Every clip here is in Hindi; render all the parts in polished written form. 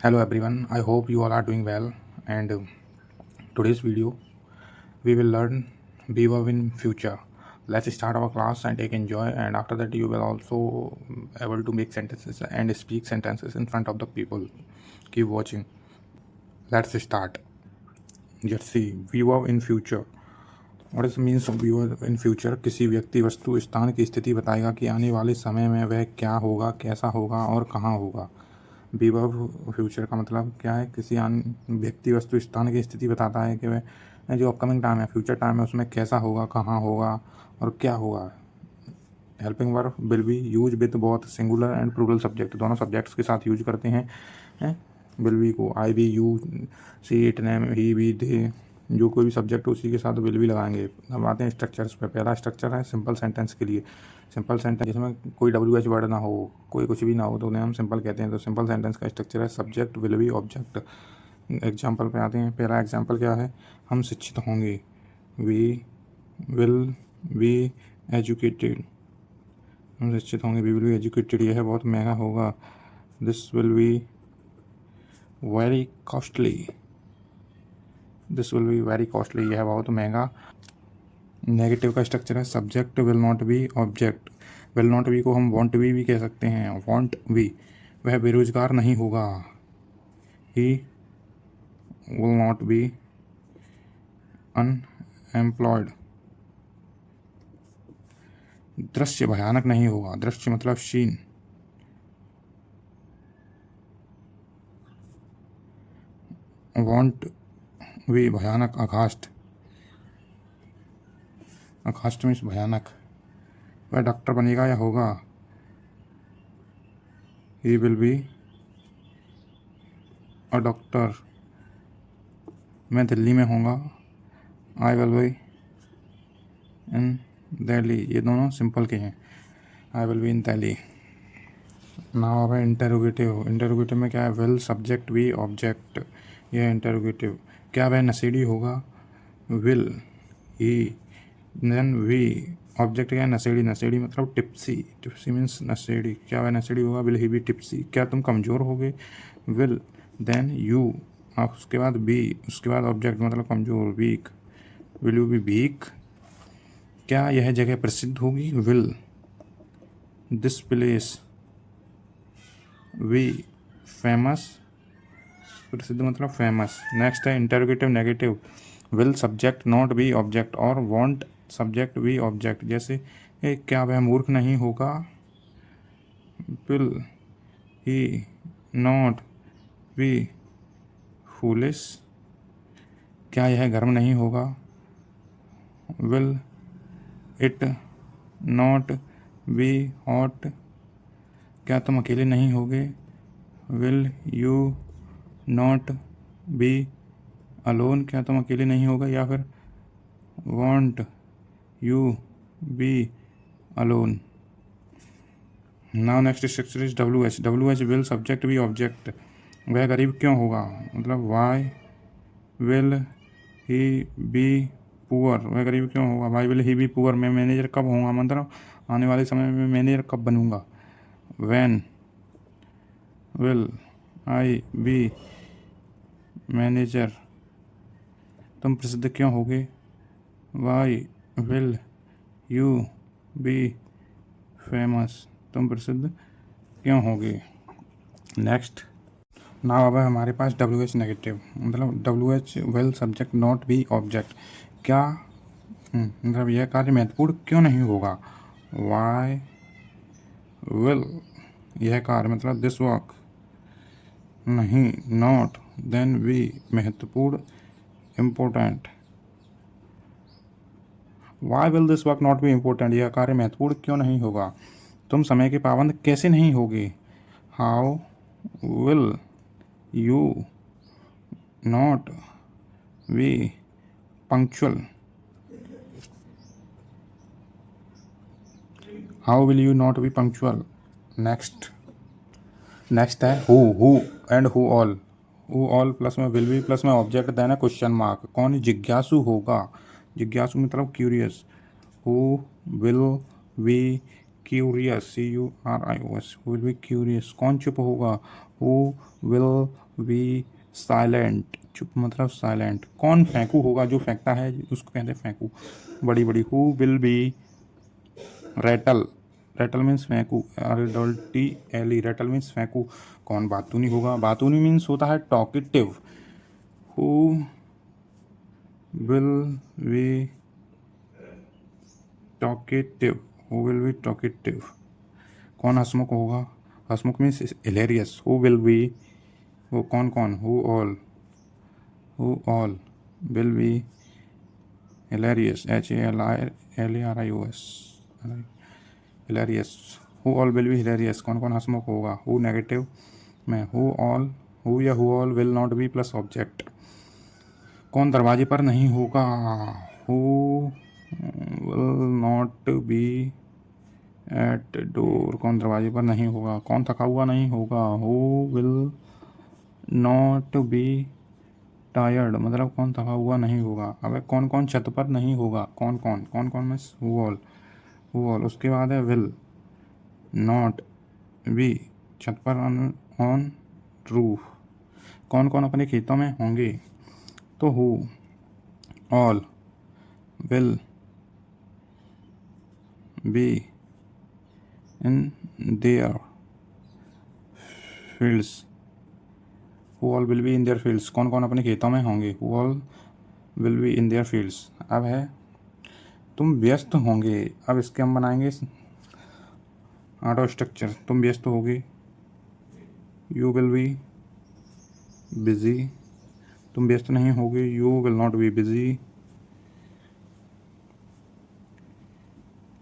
Hello everyone, I hope you all are doing well. And today's video we will learn verb in future. Let's start our class and take enjoy, and after that you will also able to make sentences and speak sentences in front of the people. Keep watching. Let's start. Let's see verb in future. What is the means of verb in future? किसी व्यक्ति, वस्तु, स्थान की स्थिति बताएगा कि आने वाले समय में वह क्या होगा, कैसा होगा और कहाँ होगा। वर्ब फ्यूचर का मतलब क्या है? किसी व्यक्ति, वस्तु, स्थान की स्थिति बताता है कि वह जो अपकमिंग टाइम है, फ्यूचर टाइम है, उसमें कैसा होगा, कहाँ होगा और क्या होगा। Helping verb will be use with both singular and plural subject, दोनों सब्जेक्ट्स के साथ यूज करते हैं विल बी को। I be, you, see, it, name, he, be, they, जो कोई भी सब्जेक्ट हो उसी के साथ विल भी लगाएंगे। अब आते हैं स्ट्रक्चर्स पे। पहला स्ट्रक्चर है सिंपल सेंटेंस के लिए। सिंपल सेंटेंस जिसमें कोई WH वर्ड ना हो, कोई कुछ भी ना हो, तो उन्हें हम सिंपल कहते हैं। तो सिंपल सेंटेंस का स्ट्रक्चर है subject, will be, object. Example पे आते हैं। पहला एग्जाम्पल क्या है? हम शिक्षित होंगे, वी विल बी एजुकेटेड। हम शिक्षित होंगे, वी विल बी एजुकेटेड। यह बहुत महंगा होगा, this will be very costly. This will be very costly, यह बहुत महंगा। नेगेटिव का स्ट्रक्चर है subject, will not be, object. Will not B को हम वॉन्ट बी भी कह सकते हैं। वॉन्ट बी, वह बेरोजगार नहीं होगा, he will not B unemployed. दृश्य भयानक नहीं होगा, दृश्य मतलब सीन। वॉन्ट बी भयानक, अघास्ट। अघास्ट मीन्स भयानक। वह डॉक्टर बनेगा या होगा, he will be a doctor. मैं दिल्ली में होऊंगा, आई विल बी इन दिल्ली। ये दोनों सिंपल के हैं, I will be in Delhi. Now अब है इंटरोगेटिव। इंटरोगेटिव में क्या है? विल सब्जेक्ट बी ऑब्जेक्ट, यह है इंटरोगेटिव। क्या वह नशेड़ी होगा? Will he, then we, object क्या है? नशेड़ी। नशेड़ी मतलब टिप्सी, टिप्सी मीन्स नशेड़ी। क्या वह नशेड़ी होगा? Will he be tipsy. क्या तुम कमज़ोर होगे? विल, देन यू, उसके बाद बी, उसके बाद ऑब्जेक्ट मतलब कमज़ोर, weak. Will you be weak. क्या यह जगह प्रसिद्ध होगी? Will this place be famous. प्रसिद्ध मतलब फेमस। नेक्स्ट है interrogative negative. Will subject not be object, और वॉन्ट सब्जेक्ट बी ऑब्जेक्ट। जैसे क्या वह मूर्ख नहीं होगा? Will he not be foolish. क्या यह गर्म नहीं होगा? Will it not be hot. क्या तुम अकेले नहीं होगे? Will you not be alone. क्या तुम अकेले नहीं होगा? या फिर won't you be alone. Now next structure is WH। WH will subject be object. वह गरीब क्यों होगा मतलब why will he be poor. वह गरीब क्यों होगा? Why will he be poor. मैं मैनेजर कब होऊंगा मतलब आने वाले समय में मैनेजर कब बनूंगा। When will I be manager. तुम प्रसिद्ध क्यों होगे? Why will you be famous. तुम प्रसिद्ध क्यों होगे। नेक्स्ट नाउ अब है हमारे पास WH नेगेटिव। मतलब WH will subject not be object. क्या मतलब यह कार्य महत्वपूर्ण क्यों नहीं होगा? वाई विल, यह कार्य मतलब दिस वर्क नहीं, नॉट, देन बी महत्वपूर्ण, important. Why will this work not be important, यह कार्य महत्वपूर्ण क्यों नहीं होगा? तुम समय के पाबंद कैसे नहीं होगे? How will you not be punctual. How will you not be punctual. Next है who and who all plus में विल बी प्लस में ऑब्जेक्ट देना क्वेश्चन मार्क। कौन जिज्ञासु होगा? जिज्ञासु मतलब curious. Who will be curious, CURIOS, who will be curious. कौन चुप होगा? हु विल बी साइलेंट, चुप मतलब साइलेंट। कौन फेंकू होगा, जो फेंकता है उसको कहते हैं फेंकू, बड़ी बड़ी। Who will be rattle, rattle means फेंकू, RATTLE, रेटल मीन्स फेंकू। कौन बातूनी होगा, बातूनी मीन्स होता है talkative. Who will be talkative, who will be talkative. कौन हंसमुख होगा, हंसमुख means hilarious. Who will be, वो कौन कौन, who all will be hilarious, HALARIOS, hilarious. Who all will be hilarious, कौन कौन हंसमुख होगा। हु नेगेटिव में, हु ऑल, हु या who all will not B plus object. कौन दरवाजे पर नहीं होगा, who will not be at door, कौन दरवाजे पर नहीं होगा। कौन थका हुआ नहीं होगा, who will not be tired, मतलब कौन थका हुआ नहीं होगा। अब कौन कौन छत पर नहीं होगा, कौन कौन, कौन कौन means who all, who all. उसके बाद है विल नॉट बी छत पर, ऑन रूफ। कौन कौन अपने खेतों में होंगे, तो who all will be in their fields, who all will be in their fields, कौन कौन अपने खेतों में होंगे। Who all will be in their fields. अब है तुम व्यस्त होंगे, अब इसके हम बनाएंगे ऑटो स्ट्रक्चर। तुम व्यस्त होगे, यू विल बी बिजी। तुम व्यस्त नहीं होगे, you will not be busy.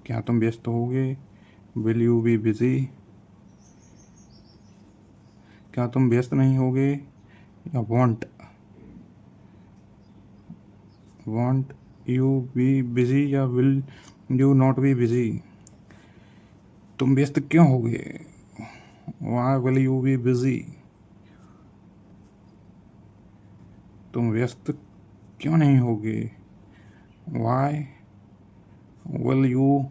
क्या तुम व्यस्त होगे, विल यू बी बिजी। क्या तुम व्यस्त नहीं होगे, या वॉन्ट यू बी बिजी, या will you not be busy. तुम व्यस्त क्यों होगे, why will you be busy. तुम व्यस्त क्यों नहीं होगे, why will you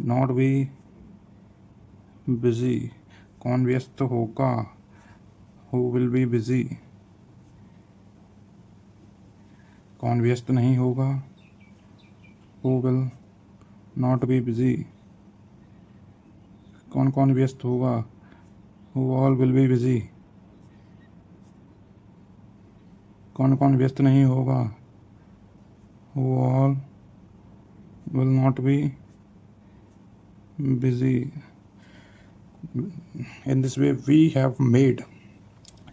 not be busy. कौन व्यस्त होगा, हु विल बी बिजी। कौन व्यस्त नहीं होगा, who will not be busy. कौन कौन व्यस्त होगा, who all will B busy. कौन कौन व्यस्त नहीं होगा, who all will not B busy. In this way we have made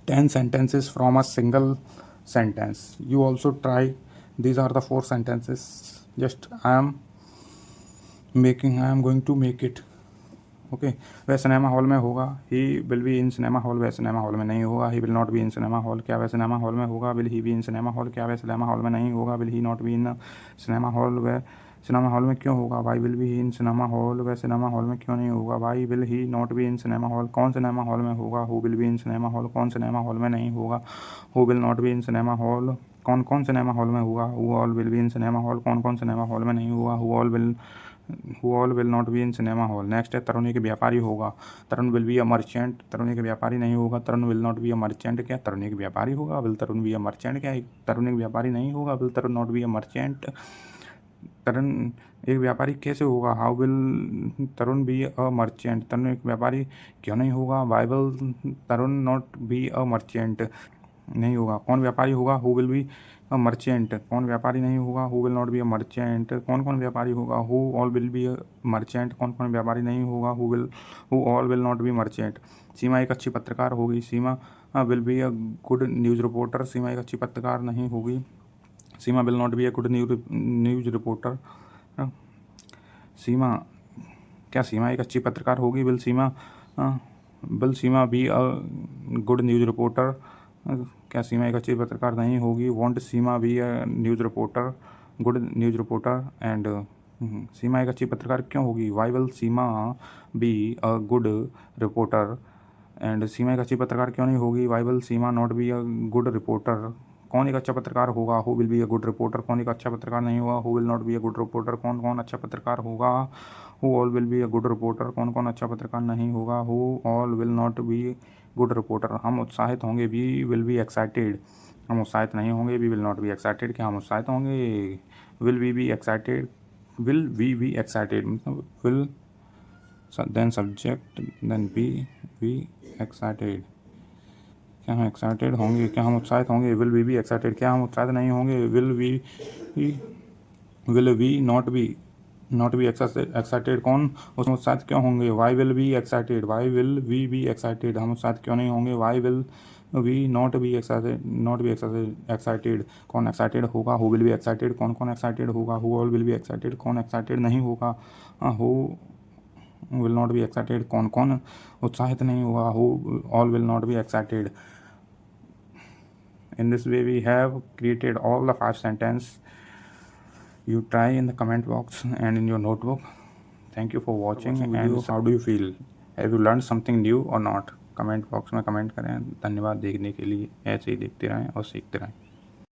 10 sentences from a single sentence. You also try, these are the 4 sentences, just I am going to make it. Okay वह सिनेमा हॉल में होगा, he will be in cinema hall, वह सिनेमा हॉल में नहीं होगा, he will not be in cinema hall. क्या वह सिनेमा हॉल में होगा, will he be in cinema hall. क्या वह सिनेमा हॉल में नहीं होगा, will he not be in cinema hall. वह सिनेमा हॉल में क्यों होगा, why will be in cinema hall. वह सिनेमा हॉल में क्यों नहीं होगा, why will he not be in cinema hall. कौन सिनेमा हॉल में होगा, who will be in cinema hall. कौन सिनेमा हॉल में नहीं होगा, who will not be in cinema hall. कौन कौन सिनेमा हॉल में होगा, who all will be in cinema hall. कौन कौन सिनेमा हॉल में नहीं होगा, who all will not be in cinema hall. Next है तरुण एक व्यापारी होगा, Tarun will be a merchant. Tarun एक व्यापारी नहीं होगा, Tarun will not be a merchant. क्या तरुण एक व्यापारी होगा, will Tarun be a merchant. क्या तरुण एक व्यापारी नहीं होगा, will Tarun not be a merchant. Tarun एक व्यापारी कैसे होगा, how will Tarun be a merchant. Tarun एक व्यापारी क्यों नहीं होगा, why will Tarun not be a merchant, नहीं होगा। कौन व्यापारी होगा, who will be a merchant. कौन व्यापारी नहीं होगा, who will not be a merchant. कौन कौन व्यापारी होगा, who all will be a merchant. कौन कौन व्यापारी नहीं होगा, who all will not be merchant. Seema एक अच्छी पत्रकार होगी, Seema will be a good news reporter. Seema एक अच्छी पत्रकार नहीं होगी, Seema will not be a good news reporter. Seema, क्या सीमा एक अच्छी पत्रकार होगी, will Seema be a good news reporter. क्या सीमा एक अच्छी पत्रकार नहीं होगी, won't Seema be a news reporter, good news reporter. And Seema एक अच्छी पत्रकार क्यों होगी, why will Seema be a good reporter. And Seema एक अच्छी पत्रकार क्यों नहीं होगी, why will Seema not be a good reporter. कौन एक अच्छा पत्रकार होगा, who will be a good reporter. कौन एक अच्छा पत्रकार नहीं होगा, who will not be a good reporter. कौन कौन अच्छा पत्रकार होगा, who all will be a good reporter, कौन कौन अच्छा पत्रकार नहीं होगा। Who all will not be good reporter, हम उत्साहित होंगे। वी विल बी एक्साइटेड, हम उत्साहित नहीं होंगे। We will not be excited, क्या हम उत्साहित होंगे। Will we be excited, will we be excited मतलब will then subject then be excited, क्या हम एक्साइटेड होंगे, क्या हम उत्साहित होंगे। विल वी बी एक्साइटेड, क्या हम उत्साहित नहीं होंगे। Will we not be excited, कौन उसमें उत्साहित क्यों होंगे। Why will be excited, why will we be excited, हम उत्साहित क्यों नहीं होंगे। Why will we not be excited, कौन एक्साइटेड होगा। हु विल बी एक्साइटेड, कौन कौन एक्साइटेड होगा। Who all will be excited, कौन एक्साइटेड नहीं होगा। Who will not be excited, कौन कौन उत्साहित नहीं होगा। Who all will not be excited. In this way we have created all the 5 sentences. You try in the comment box and in your notebook. Thank you for watching video. How do you feel? Have you learned something new or not? Comment box में कमेंट करें। धन्यवाद देखने के लिए, ऐसे ही देखते रहें और सीखते रहें।